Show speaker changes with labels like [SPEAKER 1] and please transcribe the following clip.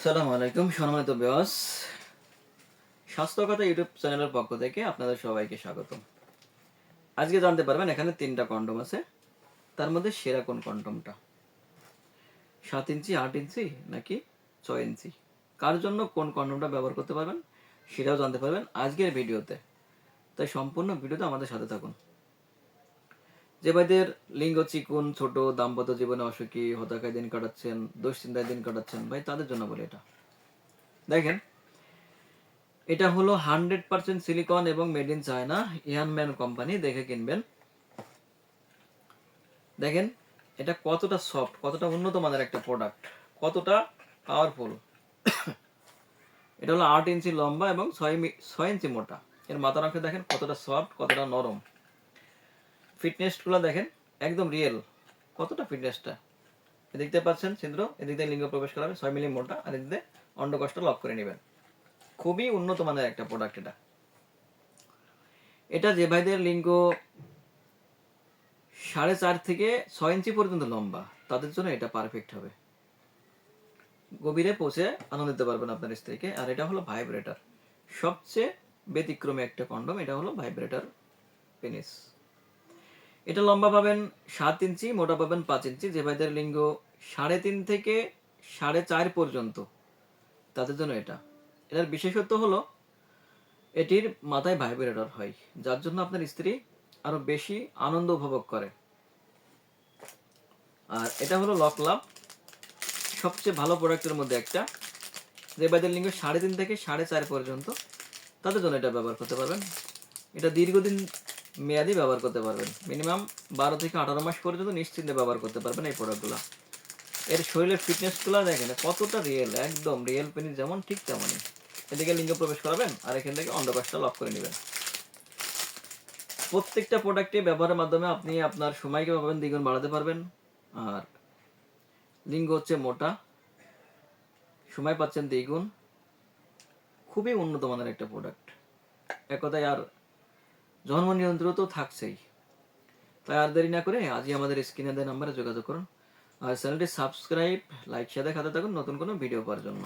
[SPEAKER 1] আসসালামু আলাইকুম সম্মানিত ভিউয়ার্স, স্বাস্থ্য কথা ইউটিউব চ্যানেলের পক্ষ থেকে আপনাদের সবাইকে স্বাগতম। আজকে জানতে পারবেন এখানে 3টা কন্ডম আছে। তার মধ্যে সেরা কোন কন্ডমটা, 7 ইঞ্চি, 8 ইঞ্চি নাকি 6 ইঞ্চি, কার জন্য কোন কন্ডমটা ব্যবহার করতে পারবেন সেটাও জানতে পারবেন আজকের ভিডিওতে। তাই সম্পূর্ণ ভিডিওতে আমাদের সাথে থাকুন। যে ভাইদের লিঙ্গ চিকুন, ছোট, দাম্পত্য জীবনে অসুখী, হতাশায় দিন কাটাচ্ছেন, দুশ্চিন্তায় দিন কাটাচ্ছেন, ভাই তাদের জন্য বলি এটা। দেখেন, এটা হলো 100% সিলিকন এবং মেড ইন চায়না, ইয়ানম্যান কোম্পানি, দেখে কিনবেন। দেখেন এটা কতটা সফট, কতটা উন্নত মানের একটা প্রোডাক্ট, কতটা পাওয়ারফুল। এটা হলো 8 ইঞ্চি লম্বা এবং 6 ইঞ্চি মোটা। এর মাথার অংশ দেখেন কতটা সফট, কতটা নরম। ফিটনেসগুলো দেখেন একদম রিয়েল, কতটা ফিটনেসটা দেখতে পাচ্ছেন। ছিদ্র এদিক দিয়ে লিঙ্গ প্রবেশ করাবে, 6 মিলি মোটা, আর এদিক দিয়ে অন্ডকোষটা লক করে নেবেন। খুবই উন্নত মানের একটা প্রোডাক্ট এটা। এটা যে ভাইদের লিঙ্গ 4.5 থেকে 6 ইঞ্চি পর্যন্ত লম্বা, তাদের জন্য এটা পারফেক্ট হবে। গভীরে পৌঁছে আনন্দ দিতে পারবেন আপনার স্ত্রীকে। আর এটা হলো ভাইব্রেটর, সবচেয়ে ব্যতিক্রমী একটা কন্ডম। এটা হলো ভাইব্রেটর পেনিস। এটা লম্বা পাবেন 7 ইঞ্চি, মোটা পাবেন 5 ইঞ্চি। যে ভাইদের লিঙ্গ 3.5 থেকে 4.5 পর্যন্ত, তাদের জন্য এটা। এটার বিশেষত্ব হলো এটির মাথায় ভাইব্রেটর হয়, যার জন্য আপনার স্ত্রী আরো বেশি আনন্দ উপভোগ করে। আর এটা হলো লক লাভ, সবচেয়ে ভালো প্রোডাক্টের মধ্যে একটা। যে ভাইদের লিঙ্গ 3.5 থেকে 4.5 পর্যন্ত, তাদের জন্য এটা ব্যবহার করতে পারবেন। এটা দীর্ঘদিন মেয়াদি ব্যবহার করতে পারবেন, মিনিমাম 12 থেকে 18 মাস পর্যন্ত নিশ্চিন্তে ব্যবহার করতে পারবেন এই প্রোডাক্টগুলো। এর শরীরের ফিটনেসগুলো দেখেন কতটা রিয়েল, একদম রিয়েল পেনিস যেমন ঠিক তেমনই। এদিকে লিঙ্গ প্রবেশ করাবেন আর এখান থেকে অন্ডকোষটা লক করে নেবেন। প্রত্যেকটা প্রোডাক্টে ব্যবহারের মাধ্যমে আপনি আপনার সময়কে পাবেন দ্বিগুণ বাড়াতে পারবেন। আর লিঙ্গ হচ্ছে মোটা, সময় পাচ্ছেন দ্বিগুণ। খুবই উন্নত মানের একটা প্রোডাক্ট এক কথায়। আর জন্ম নিয়ন্ত্রণ তো থাকছেই। তাই আর দেরি না করে আজই আমাদের স্ক্রিনে দেওয়া নাম্বারে যোগাযোগ করুন। আর চ্যানেলটি সাবস্ক্রাইব, লাইক, শেয়ার খাতে থাকুন নতুন কোনো ভিডিও পাওয়ার জন্য।